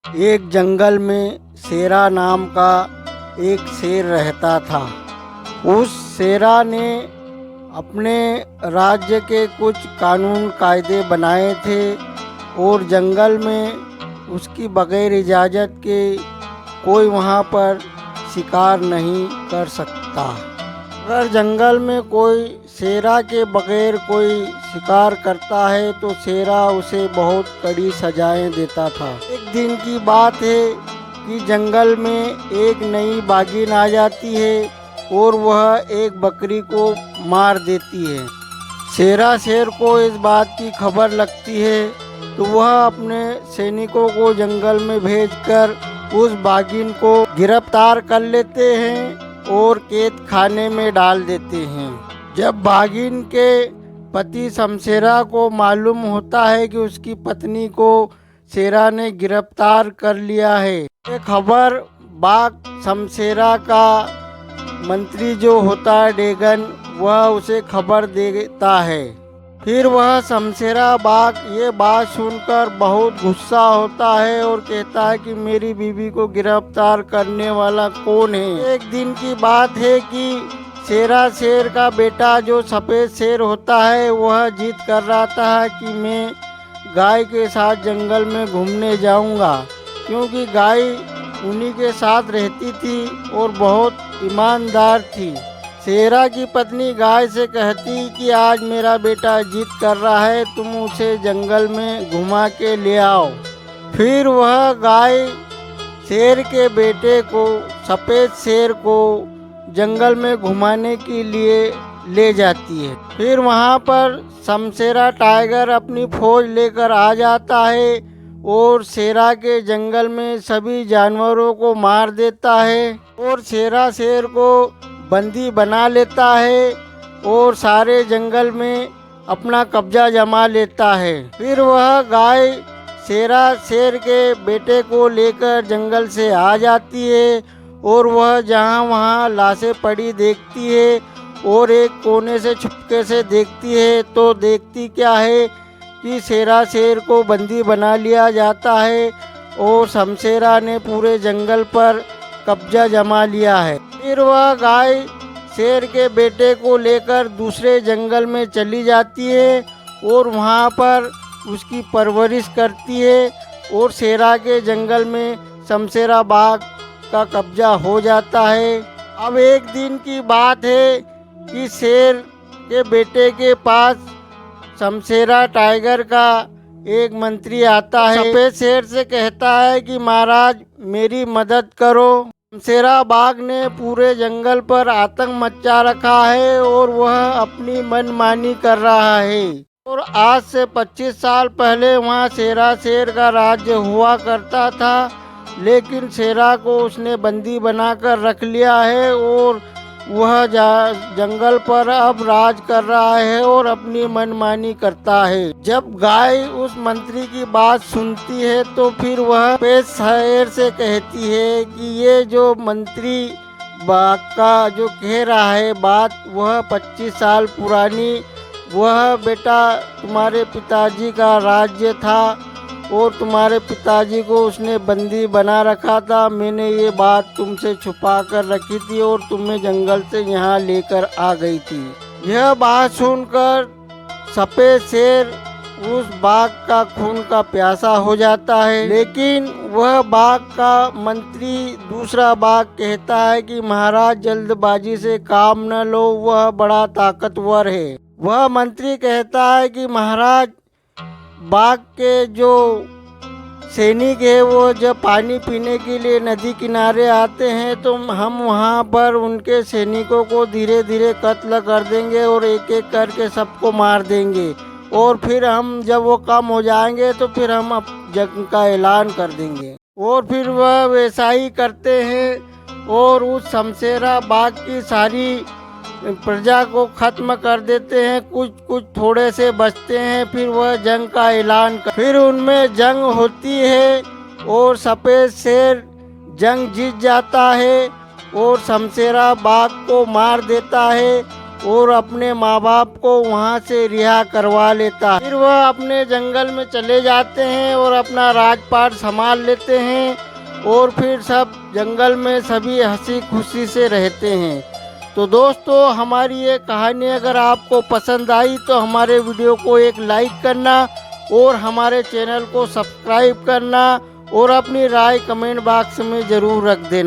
एक जंगल में शेरा नाम का एक शेर रहता था। उस शेरा ने अपने राज्य के कुछ कानून कायदे बनाए थे और जंगल में उसकी बगैर इजाज़त के कोई वहाँ पर शिकार नहीं कर सकता। अगर जंगल में कोई शेरा के बगैर कोई शिकार करता है तो शेरा उसे बहुत कड़ी सजाएं देता था। एक दिन की बात है कि जंगल में एक नई बाघिन आ जाती है और वह एक बकरी को मार देती है। शेरा शेर को इस बात की खबर लगती है तो वह अपने सैनिकों को जंगल में भेजकर उस बाघिन को गिरफ्तार कर लेते हैं और कैद खाने में डाल देते हैं। जब बाघिन के पति शमशेरा को मालूम होता है कि उसकी पत्नी को शेरा ने गिरफ्तार कर लिया है, ये खबर बाघ शमशेरा का मंत्री जो होता है डेगन, वह उसे खबर देता है। फिर वह शमशेरा बाघ ये बात सुनकर बहुत गुस्सा होता है और कहता है कि मेरी बीवी को गिरफ्तार करने वाला कौन है। एक दिन की बात है कि शेरा शेर का बेटा जो सफ़ेद शेर होता है वह जिद कर रहा था कि मैं गाय के साथ जंगल में घूमने जाऊंगा, क्योंकि गाय उन्हीं के साथ रहती थी और बहुत ईमानदार थी। शेरा की पत्नी गाय से कहती कि आज मेरा बेटा जिद कर रहा है, तुम उसे जंगल में घुमा के ले आओ। फिर वह गाय शेर के बेटे को, सफ़ेद शेर को जंगल में घुमाने के लिए ले जाती है। फिर वहाँ पर शमशेरा टाइगर अपनी फौज लेकर आ जाता है और शेरा के जंगल में सभी जानवरों को मार देता है और शेरा शेर को बंदी बना लेता है और सारे जंगल में अपना कब्जा जमा लेता है। फिर वह गाय शेरा शेर के बेटे को लेकर जंगल से आ जाती है और वह जहाँ वहाँ लाशें पड़ी देखती है और एक कोने से छुपके से देखती है तो देखती क्या है कि शेरा शेर को बंदी बना लिया जाता है और शमशेरा ने पूरे जंगल पर कब्जा जमा लिया है। फिर वह गाय शेर के बेटे को लेकर दूसरे जंगल में चली जाती है और वहाँ पर उसकी परवरिश करती है और शेरा के जंगल में शमशेरा बाघ का कब्जा हो जाता है। अब एक दिन की बात है कि शेर के बेटे के पास शमशेरा टाइगर का एक मंत्री आता है। सफ़ेद शेर से कहता है कि महाराज मेरी मदद करो। शमशेरा बाघ ने पूरे जंगल पर आतंक मचा रखा है और वह अपनी मनमानी कर रहा है। और आज से 25 साल पहले वहाँ शेरा शेर का राज्य हुआ करता था, लेकिन शेरा को उसने बंदी बनाकर रख लिया है और वह जंगल पर अब राज कर रहा है और अपनी मनमानी करता है। जब गाय उस मंत्री की बात सुनती है तो फिर वह सफ़ेद शेर से कहती है कि ये जो मंत्री बाघ का जो कह रहा है बात, वह 25 साल पुरानी, वह बेटा तुम्हारे पिताजी का राज्य था और तुम्हारे पिताजी को उसने बंदी बना रखा था। मैंने ये बात तुमसे छुपा कर रखी थी और तुम्हें जंगल से यहाँ लेकर आ गई थी। यह बात सुनकर सफ़ेद शेर उस बाघ का खून का प्यासा हो जाता है, लेकिन वह बाघ का मंत्री दूसरा बाघ कहता है कि महाराज जल्दबाजी से काम न लो, वह बड़ा ताकतवर है। वह मंत्री कहता है कि महाराज बाघ के जो सैनिक है वो जब पानी पीने के लिए नदी किनारे आते हैं तो हम वहाँ पर उनके सैनिकों को धीरे धीरे कत्ल कर देंगे और एक एक करके सबको मार देंगे और फिर हम जब वो कम हो जाएंगे तो फिर हम जंग का ऐलान कर देंगे। और फिर वह वैसा ही करते हैं और उस शमशेरा बाघ की सारी प्रजा को खत्म कर देते हैं। कुछ कुछ थोड़े से बचते हैं। फिर वह जंग का ऐलान फिर उनमें जंग होती है और सफ़ेद शेर जंग जीत जाता है और शमशेरा बाघ को मार देता है और अपने माँ बाप को वहाँ से रिहा करवा लेता है। फिर वह अपने जंगल में चले जाते हैं और अपना राजपाट संभाल लेते हैं और फिर सब जंगल में सभी हंसी खुशी से रहते हैं। तो दोस्तों, हमारी ये कहानी अगर आपको पसंद आई तो हमारे वीडियो को एक लाइक करना और हमारे चैनल को सब्सक्राइब करना और अपनी राय कमेंट बॉक्स में ज़रूर रख देना।